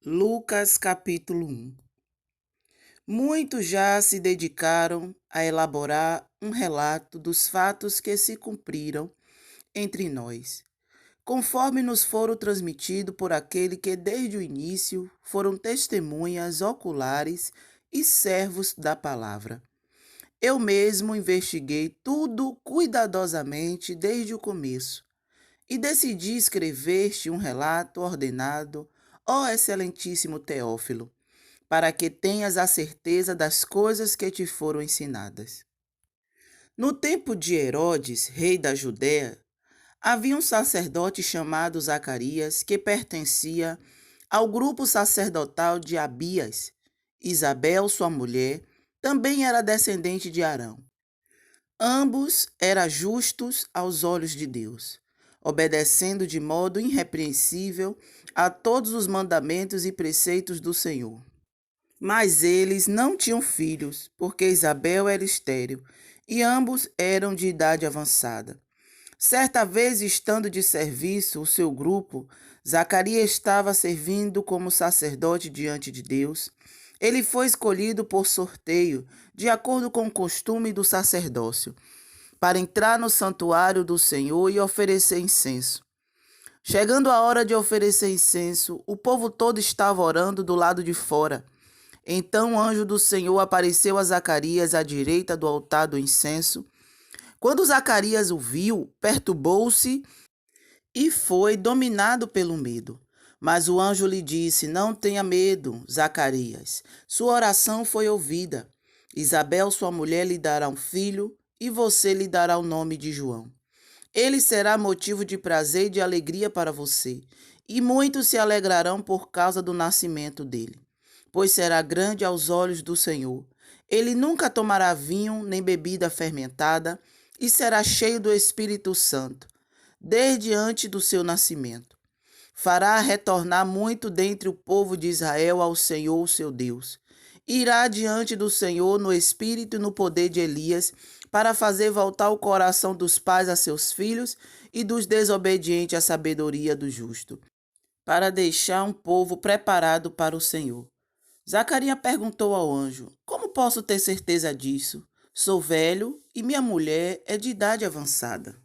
Lucas capítulo 1. Muitos já se dedicaram a elaborar um relato dos fatos que se cumpriram entre nós, conforme nos foram transmitidos por aquele que desde o início foram testemunhas oculares e servos da palavra. Eu mesmo investiguei tudo cuidadosamente desde o começo e decidi escrever-te um relato ordenado, ó excelentíssimo Teófilo, para que tenhas a certeza das coisas que te foram ensinadas. No tempo de Herodes, rei da Judéia, havia um sacerdote chamado Zacarias que pertencia ao grupo sacerdotal de Abias. Isabel, sua mulher, também era descendente de Arão. Ambos eram justos aos olhos de Deus, obedecendo de modo irrepreensível a todos os mandamentos e preceitos do Senhor. Mas eles não tinham filhos, porque Isabel era estéril, e ambos eram de idade avançada. Certa vez, estando de serviço o seu grupo, Zacarias estava servindo como sacerdote diante de Deus. Ele foi escolhido por sorteio, de acordo com o costume do sacerdócio, para entrar no santuário do Senhor e oferecer incenso. Chegando a hora de oferecer incenso, o povo todo estava orando do lado de fora. Então o anjo do Senhor apareceu a Zacarias à direita do altar do incenso. Quando Zacarias o viu, perturbou-se e foi dominado pelo medo. Mas o anjo lhe disse: Não tenha medo, Zacarias. Sua oração foi ouvida. Isabel, sua mulher, lhe dará um filho, e você lhe dará o nome de João. Ele será motivo de prazer e de alegria para você, e muitos se alegrarão por causa do nascimento dele, pois será grande aos olhos do Senhor. Ele nunca tomará vinho nem bebida fermentada, e será cheio do Espírito Santo, desde antes do seu nascimento. Fará retornar muito dentre o povo de Israel ao Senhor, seu Deus. Irá diante do Senhor no espírito e no poder de Elias, para fazer voltar o coração dos pais a seus filhos e dos desobedientes à sabedoria do justo, para deixar um povo preparado para o Senhor. Zacarias perguntou ao anjo: Como posso ter certeza disso? Sou velho e minha mulher é de idade avançada.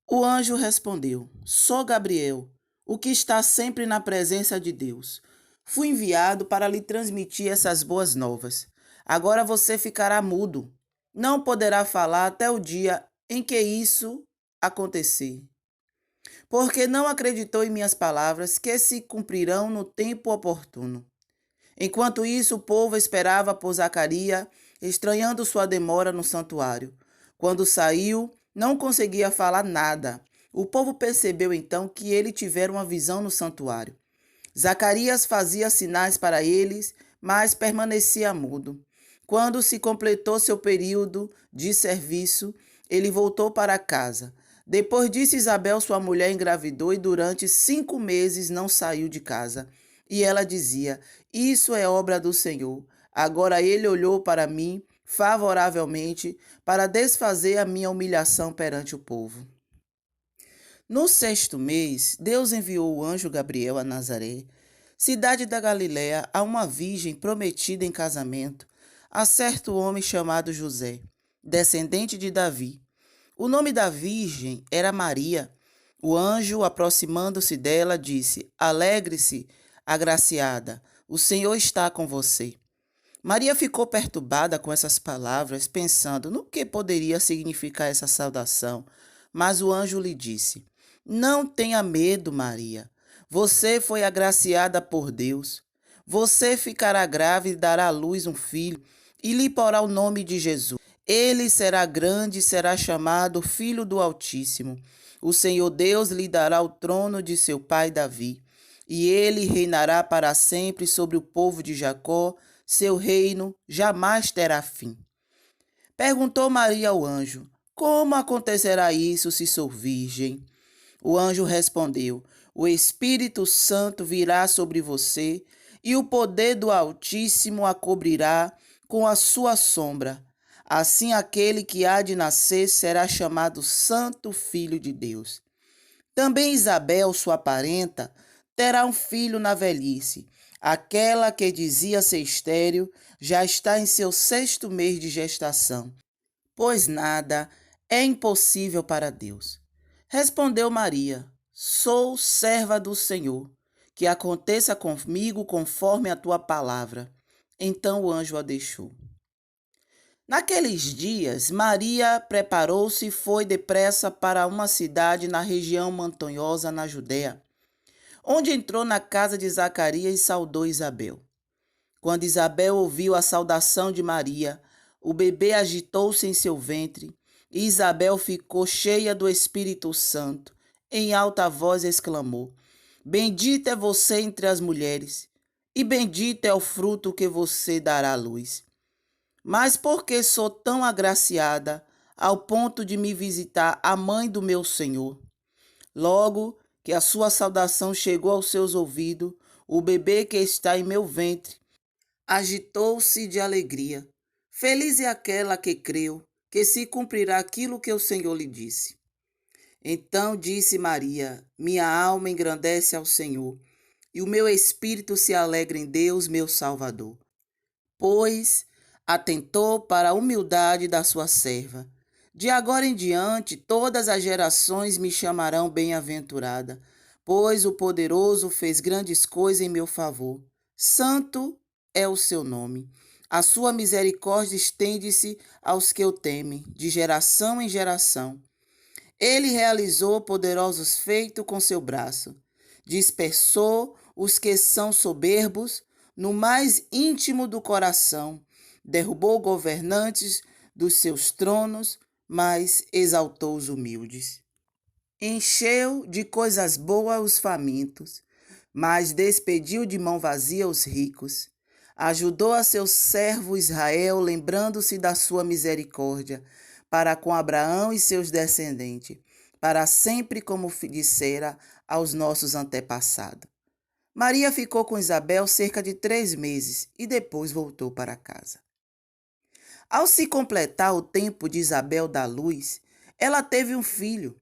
O anjo respondeu: Sou Gabriel, o que está sempre na presença de Deus. Fui enviado para lhe transmitir essas boas novas. Agora você ficará mudo. Não poderá falar até o dia em que isso acontecer. Porque não acreditou em minhas palavras, que se cumprirão no tempo oportuno. Enquanto isso, o povo esperava por Zacarias, estranhando sua demora no santuário. Quando saiu, não conseguia falar nada. O povo percebeu então que ele tivera uma visão no santuário. Zacarias fazia sinais para eles, mas permanecia mudo. Quando se completou seu período de serviço, ele voltou para casa. Depois disso, Isabel, sua mulher, engravidou e durante 5 meses não saiu de casa. E ela dizia: Isso é obra do Senhor. Agora ele olhou para mim favoravelmente para desfazer a minha humilhação perante o povo. No 6º mês, Deus enviou o anjo Gabriel a Nazaré, cidade da Galiléia, a uma virgem prometida em casamento a certo homem chamado José, descendente de Davi. O nome da virgem era Maria. O anjo, aproximando-se dela, disse: Alegre-se, agraciada, o Senhor está com você. Maria ficou perturbada com essas palavras, pensando no que poderia significar essa saudação. Mas o anjo lhe disse: Não tenha medo, Maria. Você foi agraciada por Deus. Você ficará grávida e dará à luz um filho, e lhe porá o nome de Jesus. Ele será grande e será chamado Filho do Altíssimo. O Senhor Deus lhe dará o trono de seu pai Davi, e ele reinará para sempre sobre o povo de Jacó. Seu reino jamais terá fim. Perguntou Maria ao anjo: Como acontecerá isso se sou virgem? O anjo respondeu: O Espírito Santo virá sobre você, e o poder do Altíssimo a cobrirá com a sua sombra. Assim, aquele que há de nascer será chamado Santo Filho de Deus. Também Isabel, sua parenta, terá um filho na velhice, Aquela que dizia ser estéril já está em seu 6º mês de gestação, pois nada é impossível para Deus. Respondeu Maria: Sou serva do Senhor, que aconteça comigo conforme a tua palavra. Então o anjo a deixou. Naqueles dias, Maria preparou-se e foi depressa para uma cidade na região montanhosa na Judéia, onde entrou na casa de Zacarias e saudou Isabel. Quando Isabel ouviu a saudação de Maria, o bebê agitou-se em seu ventre e Isabel ficou cheia do Espírito Santo. Em alta voz exclamou: Bendita é você entre as mulheres, e bendito é o fruto que você dará à luz. Mas por que sou tão agraciada ao ponto de me visitar a mãe do meu Senhor? Logo que a sua saudação chegou aos seus ouvidos, o bebê que está em meu ventre agitou-se de alegria. Feliz é aquela que creu, que se cumprirá aquilo que o Senhor lhe disse. Então disse Maria: Minha alma engrandece ao Senhor, e o meu espírito se alegra em Deus, meu Salvador, pois atentou para a humildade da sua serva. De agora em diante, todas as gerações me chamarão bem-aventurada, pois o Poderoso fez grandes coisas em meu favor. Santo é o seu nome. A sua misericórdia estende-se aos que o temem, de geração em geração. Ele realizou poderosos feitos com seu braço. Dispersou os que são soberbos no mais íntimo do coração. Derrubou governantes dos seus tronos, mas exaltou os humildes. Encheu de coisas boas os famintos, mas despediu de mão vazia os ricos. Ajudou a seu servo Israel, lembrando-se da sua misericórdia, para com Abraão e seus descendentes, para sempre, como dissera aos nossos antepassados. Maria ficou com Isabel cerca de 3 meses e depois voltou para casa. Ao se completar o tempo de Isabel dar luz, ela teve um filho.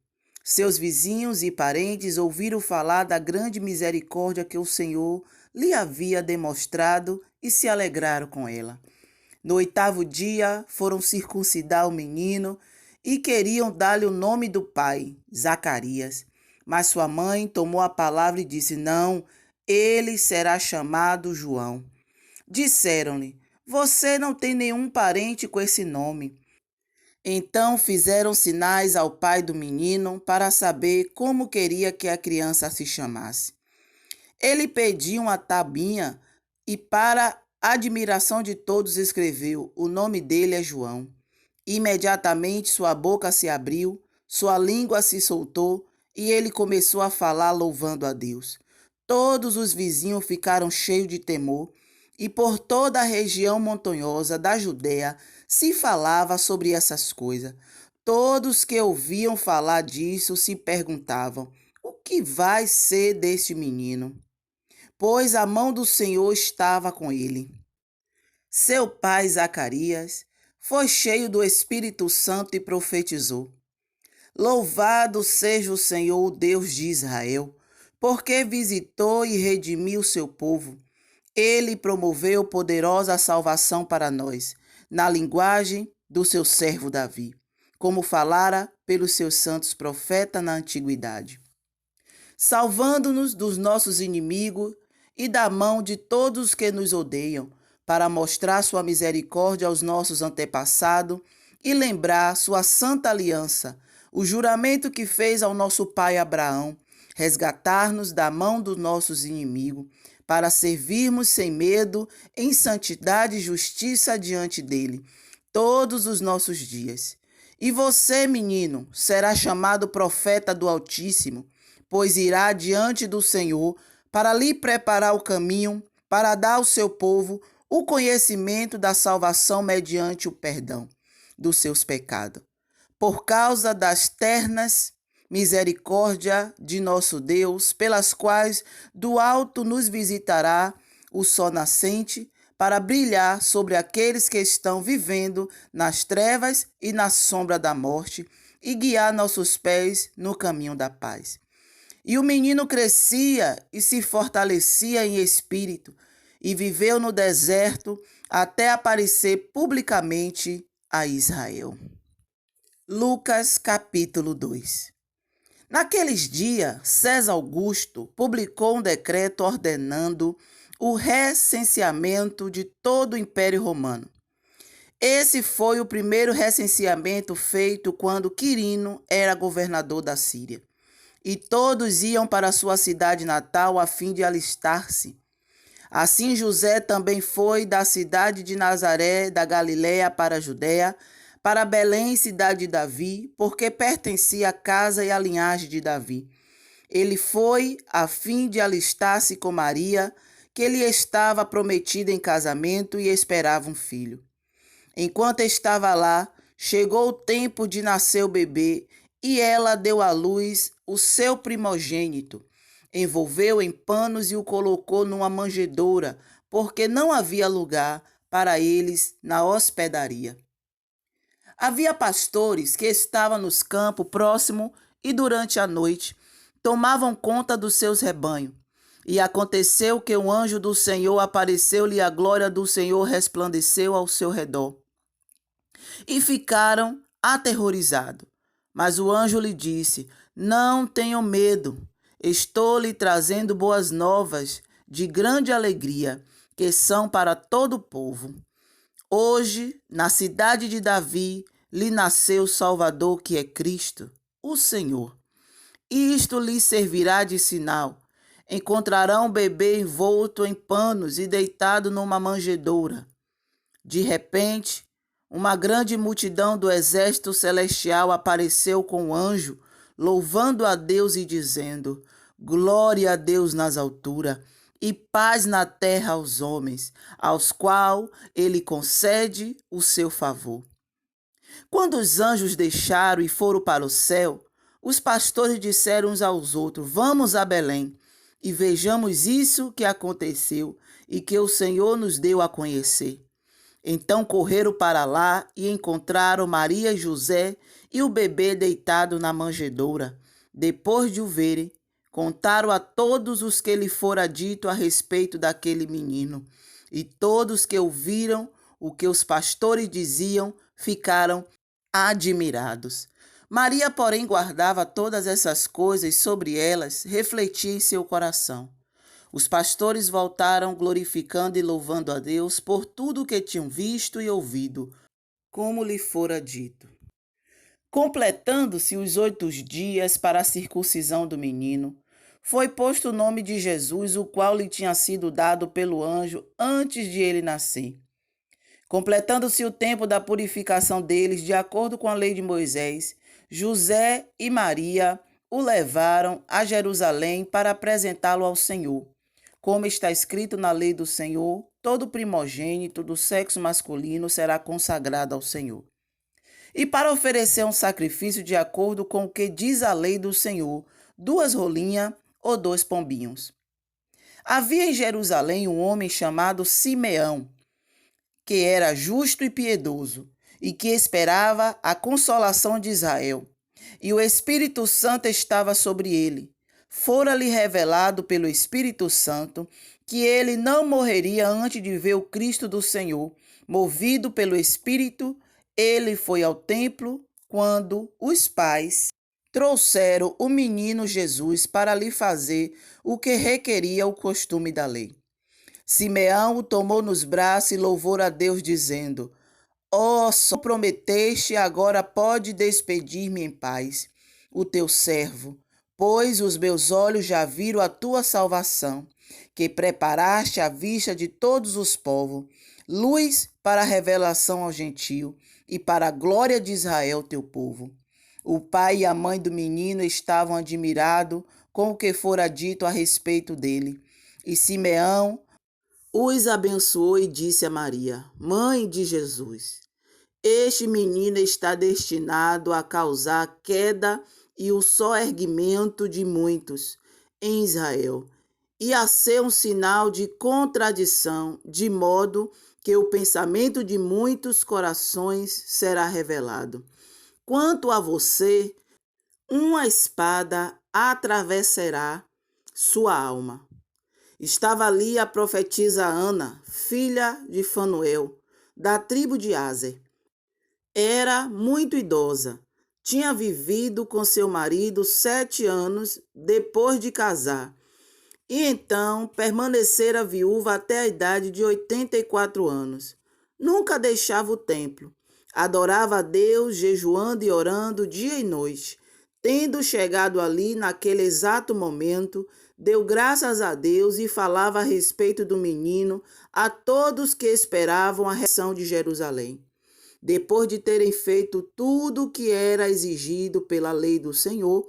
Seus vizinhos e parentes ouviram falar da grande misericórdia que o Senhor lhe havia demonstrado e se alegraram com ela. No 8º dia, foram circuncidar o menino e queriam dar-lhe o nome do pai, Zacarias. Mas sua mãe tomou a palavra e disse: Não, ele será chamado João. Disseram-lhe: Você não tem nenhum parente com esse nome. Então fizeram sinais ao pai do menino para saber como queria que a criança se chamasse. Ele pediu uma tabinha e, para admiração de todos, escreveu: O nome dele é João. Imediatamente sua boca se abriu, sua língua se soltou e ele começou a falar louvando a Deus. Todos os vizinhos ficaram cheios de temor e por toda a região montanhosa da Judéia se falava sobre essas coisas. Todos que ouviam falar disso se perguntavam: o que vai ser deste menino? Pois a mão do Senhor estava com ele. Seu pai Zacarias foi cheio do Espírito Santo e profetizou: Louvado seja o Senhor, o Deus de Israel, porque visitou e redimiu seu povo. Ele promoveu poderosa salvação para nós, na linguagem do seu servo Davi, como falara pelos seus santos profetas na antiguidade, salvando-nos dos nossos inimigos e da mão de todos que nos odeiam, para mostrar sua misericórdia aos nossos antepassados e lembrar sua santa aliança, o juramento que fez ao nosso pai Abraão, resgatar-nos da mão dos nossos inimigos, para servirmos sem medo, em santidade e justiça diante dele, todos os nossos dias. E você, menino, será chamado profeta do Altíssimo, pois irá diante do Senhor para lhe preparar o caminho, para dar ao seu povo o conhecimento da salvação mediante o perdão dos seus pecados. Por causa das ternas misericórdia de nosso Deus, pelas quais do alto nos visitará o sol nascente, para brilhar sobre aqueles que estão vivendo nas trevas e na sombra da morte, e guiar nossos pés no caminho da paz. E o menino crescia e se fortalecia em espírito, e viveu no deserto até aparecer publicamente a Israel. Lucas capítulo 2. Naqueles dias, César Augusto publicou um decreto ordenando o recenseamento de todo o Império Romano. Esse foi o primeiro recenseamento feito quando Quirino era governador da Síria. E todos iam para sua cidade natal a fim de alistar-se. Assim José também foi da cidade de Nazaré, da Galiléia, para a Judéia, para Belém, cidade de Davi, porque pertencia à casa e à linhagem de Davi. Ele foi a fim de alistar-se com Maria, que lhe estava prometida em casamento e esperava um filho. Enquanto estava lá, chegou o tempo de nascer o bebê e ela deu à luz o seu primogênito. Envolveu em panos e o colocou numa manjedoura, porque não havia lugar para eles na hospedaria. Havia pastores que estavam nos campos próximo e durante a noite tomavam conta dos seus rebanhos. E aconteceu que o anjo do Senhor apareceu-lhe e a glória do Senhor resplandeceu ao seu redor. E ficaram aterrorizados. Mas o anjo lhe disse: Não tenham medo, estou lhe trazendo boas novas de grande alegria, que são para todo o povo. Hoje, na cidade de Davi, lhe nasceu o Salvador, que é Cristo, o Senhor. Isto lhe servirá de sinal. Encontrarão o bebê envolto em panos e deitado numa manjedoura. De repente, uma grande multidão do exército celestial apareceu com o anjo, louvando a Deus e dizendo: Glória a Deus nas alturas e paz na terra aos homens, aos quais ele concede o seu favor. Quando os anjos deixaram e foram para o céu, os pastores disseram uns aos outros: Vamos a Belém e vejamos isso que aconteceu e que o Senhor nos deu a conhecer. Então correram para lá e encontraram Maria e José e o bebê deitado na manjedoura. Depois de o verem, contaram a todos os que lhe fora dito a respeito daquele menino. E todos que ouviram o que os pastores diziam ficaram admirados. Maria, porém, guardava todas essas coisas sobre elas, refletia em seu coração. Os pastores voltaram glorificando e louvando a Deus por tudo o que tinham visto e ouvido, como lhe fora dito. Completando-se os 8 dias para a circuncisão do menino, foi posto o nome de Jesus, o qual lhe tinha sido dado pelo anjo antes de ele nascer. Completando-se o tempo da purificação deles, de acordo com a lei de Moisés, José e Maria o levaram a Jerusalém para apresentá-lo ao Senhor. Como está escrito na lei do Senhor, todo primogênito do sexo masculino será consagrado ao Senhor. E para oferecer um sacrifício de acordo com o que diz a lei do Senhor, 2 rolinhas ou 2 pombinhos. Havia em Jerusalém um homem chamado Simeão, que era justo e piedoso, e que esperava a consolação de Israel. E o Espírito Santo estava sobre ele. Fora-lhe revelado pelo Espírito Santo que ele não morreria antes de ver o Cristo do Senhor. Movido pelo Espírito, ele foi ao templo quando os pais trouxeram o menino Jesus para lhe fazer o que requeria o costume da lei. Simeão o tomou nos braços e louvou a Deus, dizendo: Ó, só prometeste, agora pode despedir-me em paz, o teu servo, pois os meus olhos já viram a tua salvação, que preparaste à vista de todos os povos, luz para a revelação ao gentio e para a glória de Israel, teu povo. O pai e a mãe do menino estavam admirados com o que fora dito a respeito dele. E Simeão os abençoou e disse a Maria, mãe de Jesus: Este menino está destinado a causar queda e o soerguimento de muitos em Israel, e a ser um sinal de contradição, de modo que o pensamento de muitos corações será revelado. Quanto a você, uma espada atravessará sua alma. Estava ali a profetisa Ana, filha de Fanuel, da tribo de Aser. Era muito idosa. Tinha vivido com seu marido 7 anos depois de casar. E então permanecera viúva até a idade de 84 anos. Nunca deixava o templo. Adorava a Deus, jejuando e orando dia e noite. Tendo chegado ali naquele exato momento, deu graças a Deus e falava a respeito do menino a todos que esperavam a redenção de Jerusalém. Depois de terem feito tudo o que era exigido pela lei do Senhor,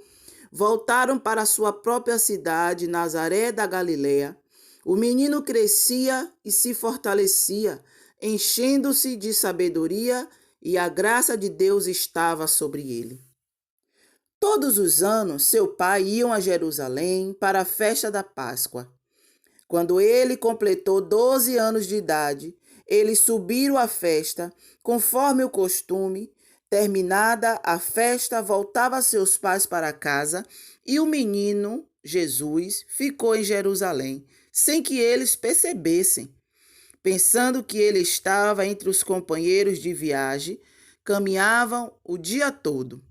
voltaram para sua própria cidade, Nazaré da Galiléia. O menino crescia e se fortalecia, enchendo-se de sabedoria, e a graça de Deus estava sobre ele. Todos os anos, seu pai iam a Jerusalém para a festa da Páscoa. Quando ele completou 12 anos de idade, eles subiram à festa, conforme o costume. Terminada a festa, voltava seus pais para casa e o menino, Jesus, ficou em Jerusalém, sem que eles percebessem. Pensando que ele estava entre os companheiros de viagem, caminhavam o dia todo.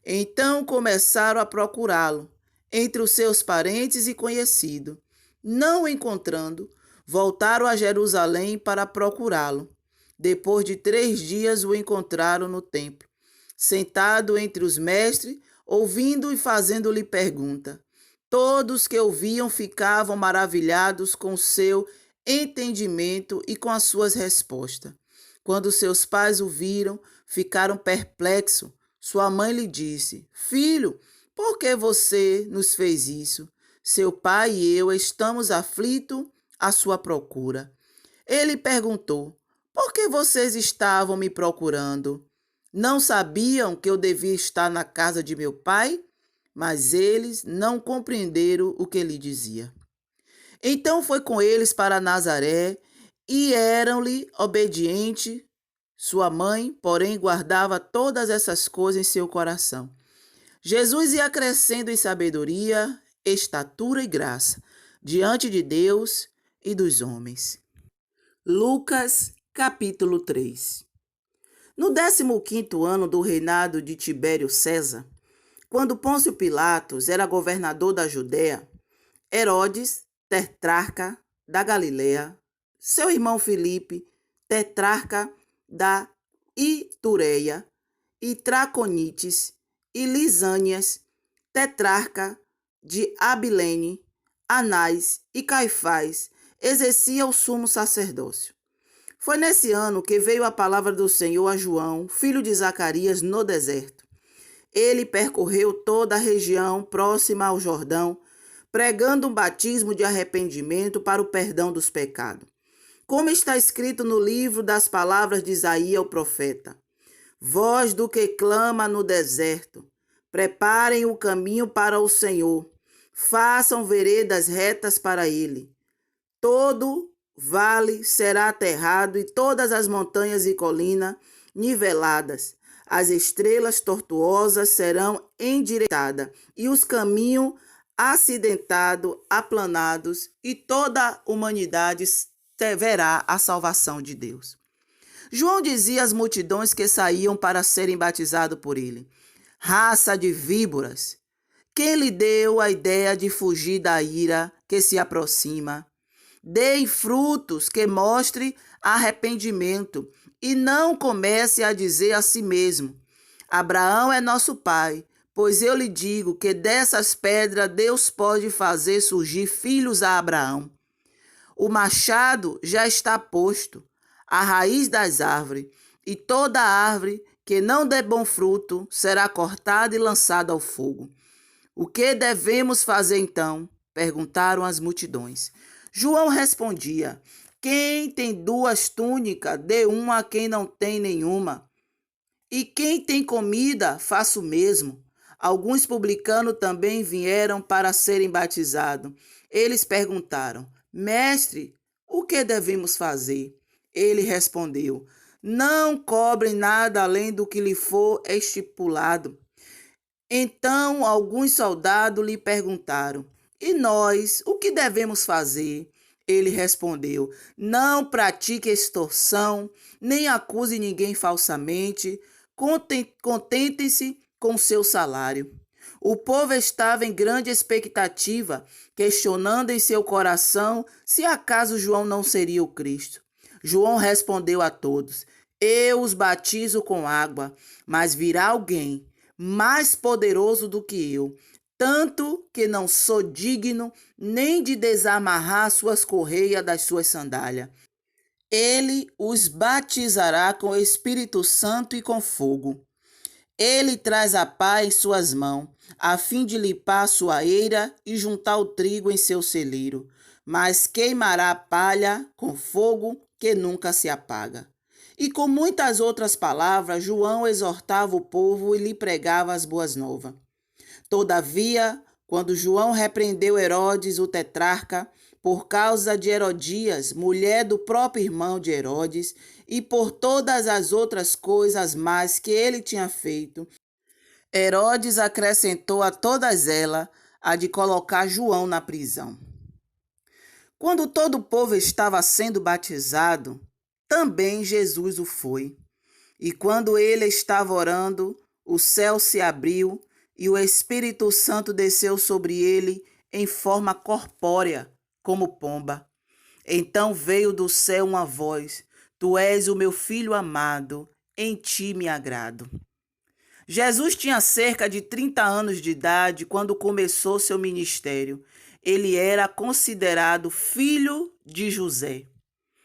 Então começaram a procurá-lo entre os seus parentes e conhecidos. Não o encontrando, voltaram a Jerusalém para procurá-lo. Depois de 3 dias o encontraram no templo, sentado entre os mestres, ouvindo e fazendo-lhe pergunta. Todos que ouviam ficavam maravilhados com o seu entendimento e com as suas respostas. Quando seus pais o viram, ficaram perplexos. Sua mãe lhe disse: Filho, por que você nos fez isso? Seu pai e eu estamos aflitos à sua procura. Ele perguntou: Por que vocês estavam me procurando? Não sabiam que eu devia estar na casa de meu pai? Mas eles não compreenderam o que ele dizia. Então foi com eles para Nazaré e eram-lhe obedientes. Sua mãe, porém, guardava todas essas coisas em seu coração. Jesus ia crescendo em sabedoria, estatura e graça, diante de Deus e dos homens. Lucas, capítulo 3. No 15º ano do reinado de Tibério César, quando Pôncio Pilatos era governador da Judéia, Herodes, tetrarca da Galiléia, seu irmão Filipe, tetrarca da Itureia, e Traconites e Lisânias, tetrarca de Abilene, Anás e Caifás, exercia o sumo sacerdócio. Foi nesse ano que veio a palavra do Senhor a João, filho de Zacarias, no deserto. Ele percorreu toda a região próxima ao Jordão, pregando um batismo de arrependimento para o perdão dos pecados. Como está escrito no livro das palavras de Isaías, o profeta: Voz do que clama no deserto, preparem o caminho para o Senhor, façam veredas retas para ele. Todo vale será aterrado e todas as montanhas e colinas niveladas. As estrelas tortuosas serão endireitadas e os caminhos acidentados, aplanados, e toda a humanidade verá a salvação de Deus. João dizia às multidões que saíam para serem batizados por ele: Raça de víboras, quem lhe deu a ideia de fugir da ira que se aproxima? Deem frutos que mostrem arrependimento e não comece a dizer a si mesmo: Abraão é nosso pai, pois eu lhe digo que dessas pedras Deus pode fazer surgir filhos a Abraão. O machado já está posto à raiz das árvores, e toda árvore que não dê bom fruto será cortada e lançada ao fogo. O que devemos fazer então? Perguntaram as multidões. João respondia: Quem tem 2 túnicas, dê uma a quem não tem nenhuma. E quem tem comida, faça o mesmo. Alguns publicanos também vieram para serem batizados. Eles perguntaram: Mestre, o que devemos fazer? Ele respondeu: Não cobrem nada além do que lhe for estipulado. Então alguns soldados lhe perguntaram: E nós, o que devemos fazer? Ele respondeu: Não pratique extorsão, nem acuse ninguém falsamente, contentem-se com seu salário. O povo estava em grande expectativa, questionando em seu coração se acaso João não seria o Cristo. João respondeu a todos: Eu os batizo com água, mas virá alguém mais poderoso do que eu, tanto que não sou digno nem de desamarrar suas correias das suas sandálias. Ele os batizará com o Espírito Santo e com fogo. Ele traz a pá em suas mãos, a fim de limpar sua eira e juntar o trigo em seu celeiro, mas queimará a palha com fogo que nunca se apaga. E com muitas outras palavras, João exortava o povo e lhe pregava as boas novas. Todavia, quando João repreendeu Herodes, o tetrarca, por causa de Herodias, mulher do próprio irmão de Herodes, e por todas as outras coisas más que ele tinha feito, Herodes acrescentou a todas elas a de colocar João na prisão. Quando todo o povo estava sendo batizado, também Jesus o foi. E quando ele estava orando, o céu se abriu e o Espírito Santo desceu sobre ele em forma corpórea, como pomba. Então veio do céu uma voz: Tu és o meu filho amado, em ti me agrado. Jesus tinha cerca de 30 anos de idade quando começou seu ministério. Ele era considerado filho de José,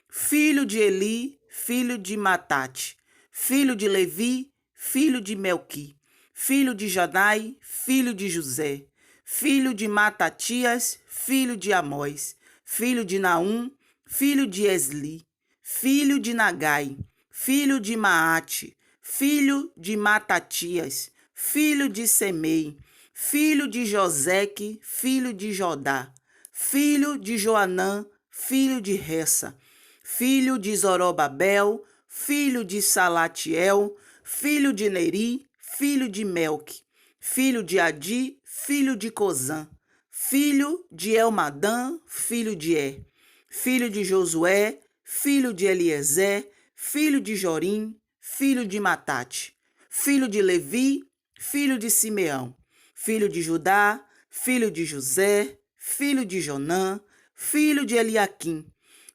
filho de Eli, filho de Matate, filho de Levi, filho de Melqui, filho de Jadai, filho de José, filho de Matatias, filho de Amós, filho de Naum, filho de Esli, filho de Nagai, filho de Maate, filho de Matatias, filho de Semei, filho de Joseque, filho de Jodá, filho de Joanã, filho de Ressa, filho de Zorobabel, filho de Salatiel, filho de Neri, filho de Melque, filho de Adi, filho de Cozã, filho de Elmadã, filho de filho de Josué, filho de Eliezer, filho de Jorim, filho de Matate, filho de Levi, filho de Simeão, filho de Judá, filho de José, filho de Jonã, filho de Eliaquim,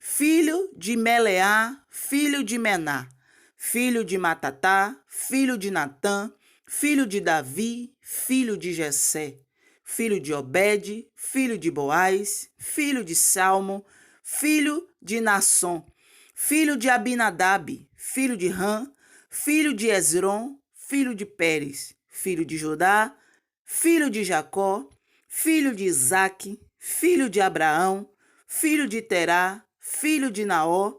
filho de Meleá, filho de Mená, filho de Matatá, filho de Natã, filho de Davi, filho de Jessé, filho de Obed, filho de Boaz, filho de Salmo, filho de Nasson, filho de Abinadab, filho de Ram, filho de Esrom, filho de Pérez, filho de Judá, filho de Jacó, filho de Isaque, filho de Abraão, filho de Terá, filho de Naó,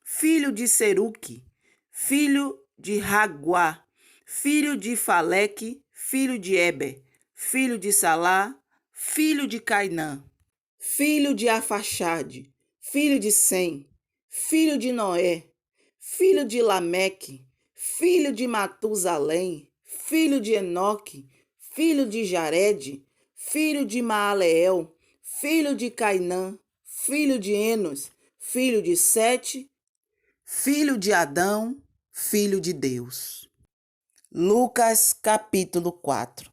filho de Seruque, filho de Raguá, filho de Faleque, filho de Eber, filho de Salá, filho de Cainã, filho de Afaxade, filho de Sem, filho de Noé, filho de Lameque, filho de Matusalém, filho de Enoque, filho de Jared, filho de Maaleel, filho de Cainã, filho de Enos, filho de Sete, filho de Adão, filho de Deus. Lucas capítulo 4.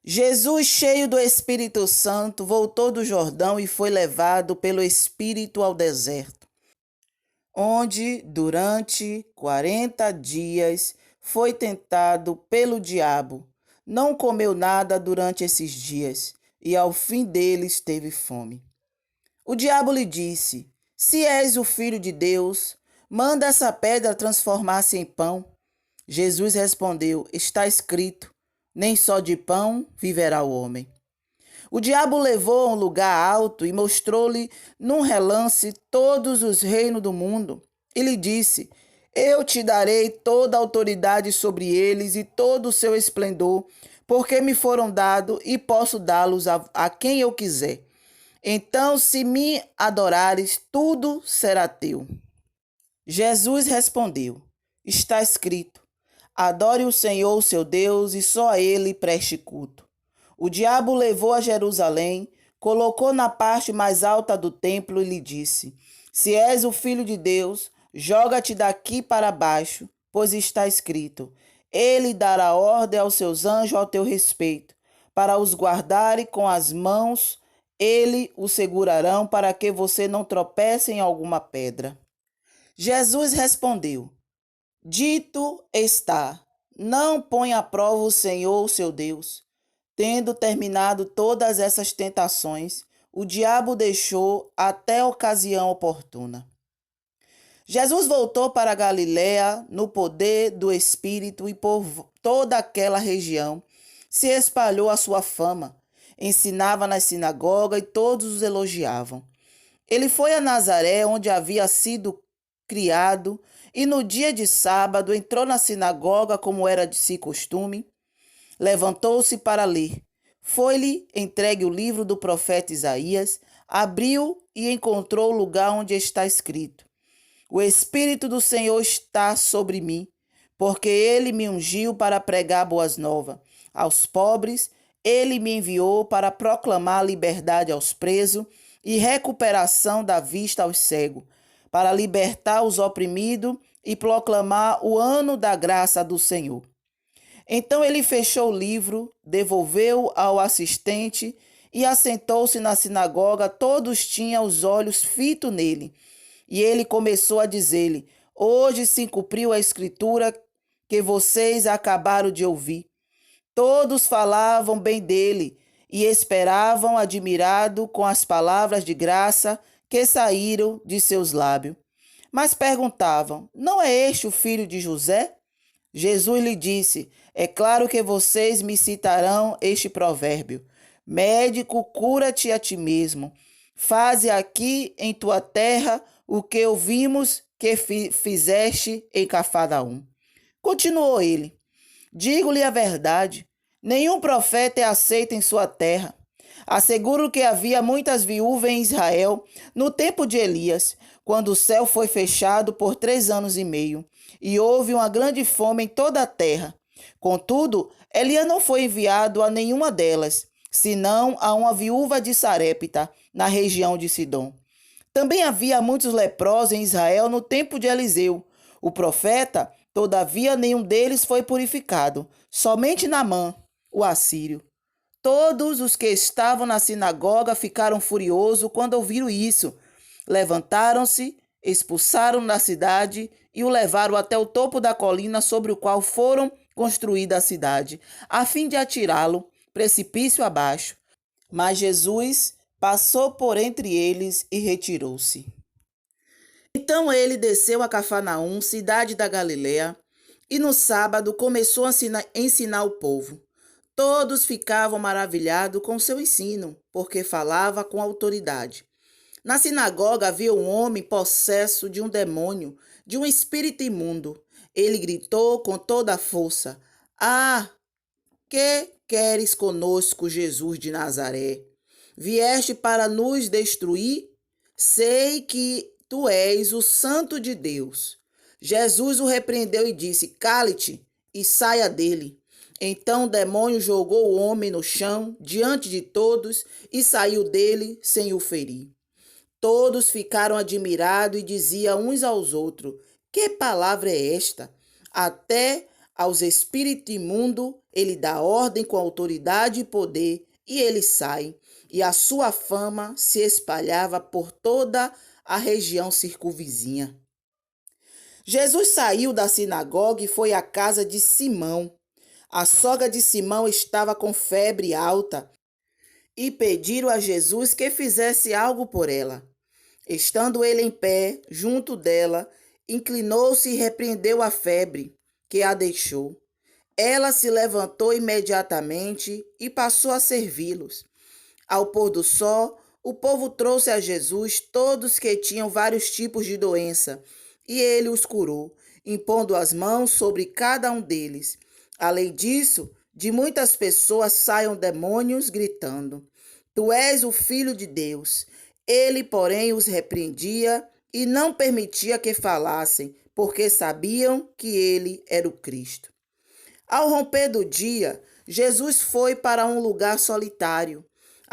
Jesus, cheio do Espírito Santo, voltou do Jordão e foi levado pelo Espírito ao deserto, onde, durante 40 dias, foi tentado pelo diabo. Não comeu nada durante esses dias, e ao fim deles teve fome. O diabo lhe disse: Se és o Filho de Deus, manda essa pedra transformar-se em pão. Jesus respondeu: Está escrito, nem só de pão viverá o homem. O diabo o levou a um lugar alto e mostrou-lhe num relance todos os reinos do mundo. E lhe disse: Eu te darei toda a autoridade sobre eles e todo o seu esplendor, porque me foram dados e posso dá-los a quem eu quiser. Então, se me adorares, tudo será teu. Jesus respondeu: Está escrito, adore o Senhor, seu Deus, e só a ele preste culto. O diabo o levou a Jerusalém, colocou na parte mais alta do templo e lhe disse: Se és o filho de Deus, joga-te daqui para baixo, pois está escrito: Ele dará ordem aos seus anjos ao teu respeito, para os guardarem com as mãos, ele o segurarão para que você não tropece em alguma pedra. Jesus respondeu: Dito está, não põe à prova o Senhor, seu Deus. Tendo terminado todas essas tentações, o diabo deixou até a ocasião oportuna. Jesus voltou para Galiléia no poder do Espírito e por toda aquela região se espalhou a sua fama. Ensinava nas sinagogas e todos os elogiavam. Ele foi a Nazaré, onde havia sido criado, e no dia de sábado entrou na sinagoga como era de si costume. Levantou-se para ler. Foi-lhe entregue o livro do profeta Isaías, abriu e encontrou o lugar onde está escrito: O Espírito do Senhor está sobre mim, porque ele me ungiu para pregar boas novas aos pobres, ele me enviou para proclamar liberdade aos presos e recuperação da vista aos cegos, para libertar os oprimidos e proclamar o ano da graça do Senhor. Então ele fechou o livro, devolveu-o ao assistente e assentou-se na sinagoga. Todos tinham os olhos fitos nele. E ele começou a dizer-lhe: Hoje se cumpriu a escritura que vocês acabaram de ouvir. Todos falavam bem dele e esperavam admirado com as palavras de graça que saíram de seus lábios. Mas perguntavam: Não é este o filho de José? Jesus lhe disse: É claro que vocês me citarão este provérbio: Médico, cura-te a ti mesmo. Faze aqui em tua terra o que ouvimos que fizeste em Cafarnaum. Continuou ele: Digo-lhe a verdade, nenhum profeta é aceito em sua terra. Asseguro que havia muitas viúvas em Israel no tempo de Elias, quando o céu foi fechado por 3 anos e meio, e houve uma grande fome em toda a terra. Contudo, Elias não foi enviado a nenhuma delas, senão a uma viúva de Sarepta, na região de Sidom. Também havia muitos leprosos em Israel no tempo de Eliseu, o profeta. Todavia, nenhum deles foi purificado, somente Naamã, o assírio. Todos os que estavam na sinagoga ficaram furiosos quando ouviram isso. Levantaram-se, expulsaram da cidade e o levaram até o topo da colina sobre o qual foram construída a cidade, a fim de atirá-lo precipício abaixo. Mas Jesus passou por entre eles e retirou-se. Então ele desceu a Cafarnaum, cidade da Galiléia, e no sábado começou a ensinar o povo. Todos ficavam maravilhados com seu ensino, porque falava com autoridade. Na sinagoga havia um homem possesso de um demônio, de um espírito imundo. Ele gritou com toda a força: Ah, que queres conosco, Jesus de Nazaré? Vieste para nos destruir? Sei que tu és o Santo de Deus. Jesus o repreendeu e disse: Cale-te e saia dele. Então o demônio jogou o homem no chão diante de todos e saiu dele sem o ferir. Todos ficaram admirados e diziam uns aos outros: Que palavra é esta? Até aos espíritos imundos ele dá ordem com autoridade e poder, e eles saem. E a sua fama se espalhava por toda a região circunvizinha. Jesus saiu da sinagoga e foi à casa de Simão. A sogra de Simão estava com febre alta e pediram a Jesus que fizesse algo por ela. Estando ele em pé, junto dela, inclinou-se e repreendeu a febre, que a deixou. Ela se levantou imediatamente e passou a servi-los. Ao pôr do sol, o povo trouxe a Jesus todos que tinham vários tipos de doença, e ele os curou, impondo as mãos sobre cada um deles. Além disso, de muitas pessoas saíam demônios gritando: Tu és o Filho de Deus. Ele, porém, os repreendia e não permitia que falassem, porque sabiam que ele era o Cristo. Ao romper do dia, Jesus foi para um lugar solitário.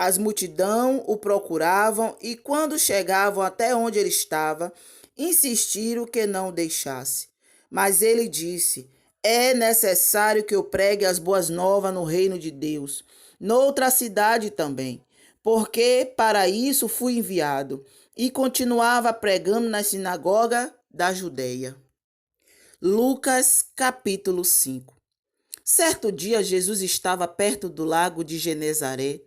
As multidão o procuravam e, quando chegavam até onde ele estava, insistiram que não o deixasse. Mas ele disse: é necessário que eu pregue as boas novas no reino de Deus, noutra cidade também, porque para isso fui enviado. E continuava pregando na sinagoga da Judeia. Lucas capítulo 5. Certo dia, Jesus estava perto do lago de Genezaré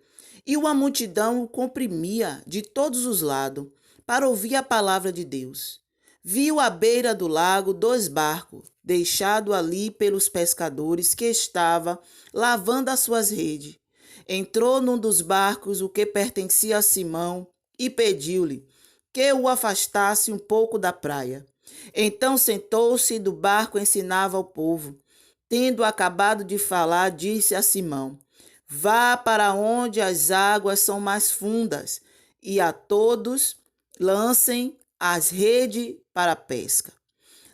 e uma multidão o comprimia de todos os lados para ouvir a palavra de Deus. Viu à beira do lago 2 barcos, deixados ali pelos pescadores que estavam lavando as suas redes. Entrou num dos barcos, o que pertencia a Simão, e pediu-lhe que o afastasse um pouco da praia. Então sentou-se do barco e ensinava ao povo. Tendo acabado de falar, disse a Simão: vá para onde as águas são mais fundas, e a todos lancem as redes para a pesca.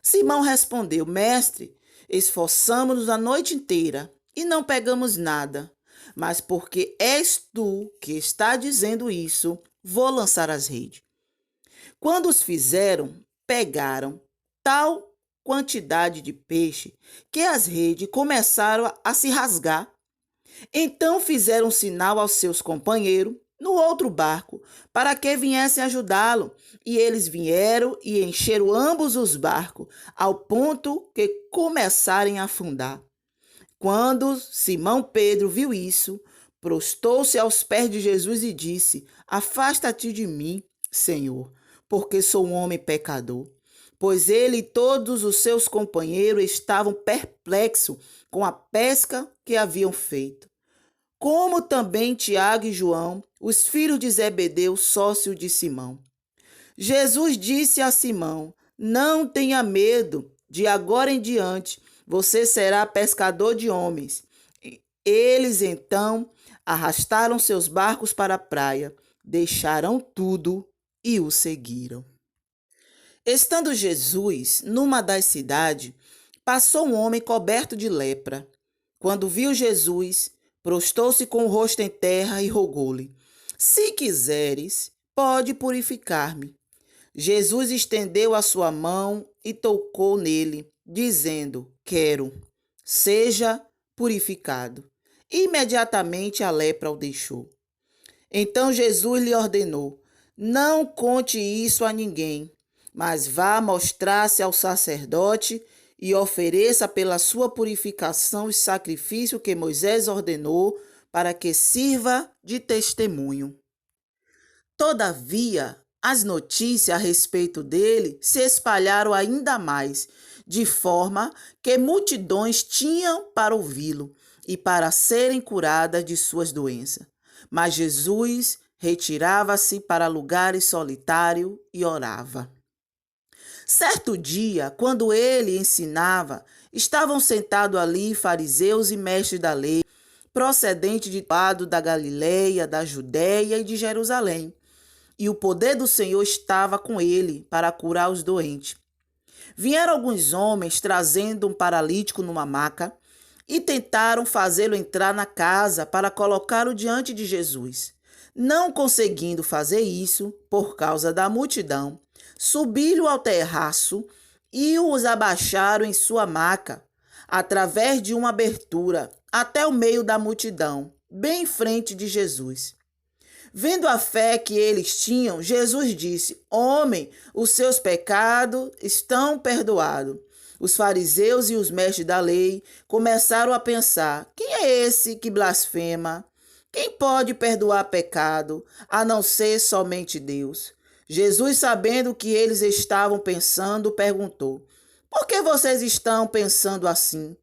Simão respondeu: mestre, esforçamo-nos a noite inteira e não pegamos nada. Mas porque és tu que está dizendo isso, vou lançar as redes. Quando os fizeram, pegaram tal quantidade de peixe que as redes começaram a se rasgar. Então fizeram um sinal aos seus companheiros no outro barco para que viessem ajudá-lo. E eles vieram e encheram ambos os barcos, ao ponto que começaram a afundar. Quando Simão Pedro viu isso, prostou-se aos pés de Jesus e disse: afasta-te de mim, Senhor, porque sou um homem pecador. Pois ele e todos os seus companheiros estavam perplexos com a pesca que haviam feito. Como também Tiago e João, os filhos de Zebedeu, sócio de Simão. Jesus disse a Simão: não tenha medo, de agora em diante você será pescador de homens. Eles então arrastaram seus barcos para a praia, deixaram tudo e o seguiram. Estando Jesus numa das cidades, passou um homem coberto de lepra. Quando viu Jesus, prostou-se com o rosto em terra e rogou-lhe: se quiseres, pode purificar-me. Jesus estendeu a sua mão e tocou nele, dizendo: quero, seja purificado. Imediatamente a lepra o deixou. Então Jesus lhe ordenou: não conte isso a ninguém, mas vá mostrar-se ao sacerdote e ofereça pela sua purificação o sacrifício que Moisés ordenou para que sirva de testemunho. Todavia, as notícias a respeito dele se espalharam ainda mais, de forma que multidões tinham para ouvi-lo e para serem curadas de suas doenças. Mas Jesus retirava-se para lugares solitários e orava. Certo dia, quando ele ensinava, estavam sentados ali fariseus e mestres da lei, procedentes de lado da Galileia, da Judéia e de Jerusalém. E o poder do Senhor estava com ele para curar os doentes. Vieram alguns homens trazendo um paralítico numa maca e tentaram fazê-lo entrar na casa para colocá-lo diante de Jesus. Não conseguindo fazer isso, por causa da multidão, subiram ao terraço e os abaixaram em sua maca, através de uma abertura, até o meio da multidão, bem em frente de Jesus. Vendo a fé que eles tinham, Jesus disse: homem, os seus pecados estão perdoados. Os fariseus e os mestres da lei começaram a pensar: quem é esse que blasfema? Quem pode perdoar pecado, a não ser somente Deus? Jesus, sabendo o que eles estavam pensando, perguntou: por que vocês estão pensando assim?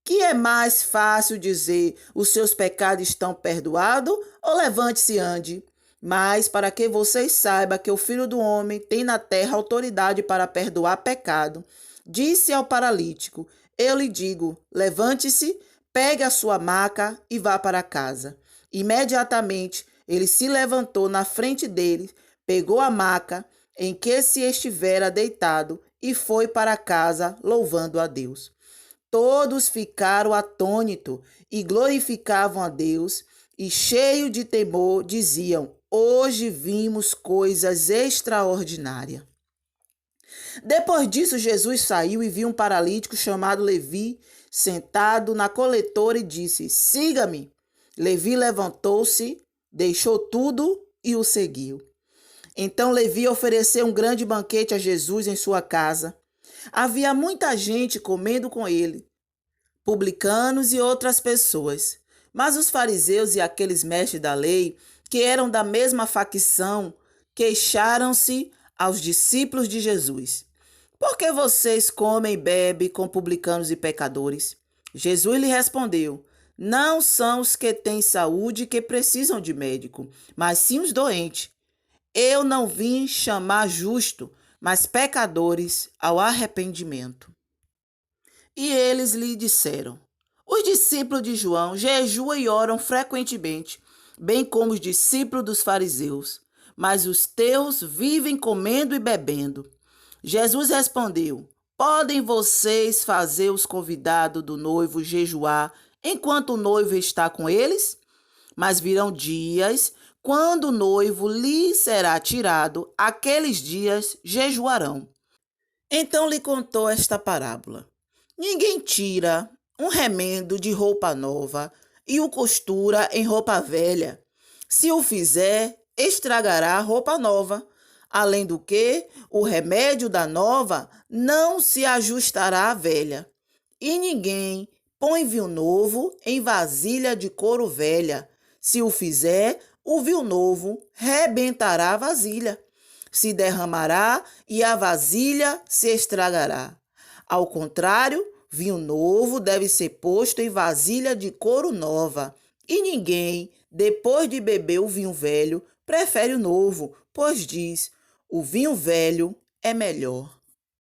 Que é mais fácil dizer: os seus pecados estão perdoados, ou levante-se e ande? Mas para que vocês saibam que o Filho do Homem tem na terra autoridade para perdoar pecado, disse ao paralítico: eu lhe digo, levante-se, pegue a sua maca e vá para casa. Imediatamente ele se levantou na frente dele, pegou a maca em que se estivera deitado e foi para casa, louvando a Deus. Todos ficaram atônitos e glorificavam a Deus e, cheio de temor, diziam: Hoje vimos coisas extraordinárias. Depois disso, Jesus saiu e viu um paralítico chamado Levi sentado na coletora e disse: Siga-me. Levi levantou-se, deixou tudo e o seguiu. Então Levi ofereceu um grande banquete a Jesus em sua casa. Havia muita gente comendo com ele, publicanos e outras pessoas. Mas os fariseus e aqueles mestres da lei, que eram da mesma facção, queixaram-se aos discípulos de Jesus. Por que vocês comem e bebem com publicanos e pecadores? Jesus lhe respondeu: Não são os que têm saúde que precisam de médico, mas sim os doentes. Eu não vim chamar justo, mas pecadores ao arrependimento. E eles lhe disseram: Os discípulos de João jejuam e oram frequentemente, bem como os discípulos dos fariseus, mas os teus vivem comendo e bebendo. Jesus respondeu: Podem vocês fazer os convidados do noivo jejuar enquanto o noivo está com eles? Mas virão dias quando o noivo lhe será tirado, aqueles dias jejuarão. Então lhe contou esta parábola: Ninguém tira um remendo de roupa nova e o costura em roupa velha. Se o fizer, estragará a roupa nova. Além do que, o remédio da nova não se ajustará à velha. E ninguém põe vinho novo em vasilha de couro velha. Se o fizer, o vinho novo rebentará a vasilha, se derramará e a vasilha se estragará. Ao contrário, vinho novo deve ser posto em vasilha de couro nova. E ninguém, depois de beber o vinho velho, prefere o novo, pois diz: o vinho velho é melhor.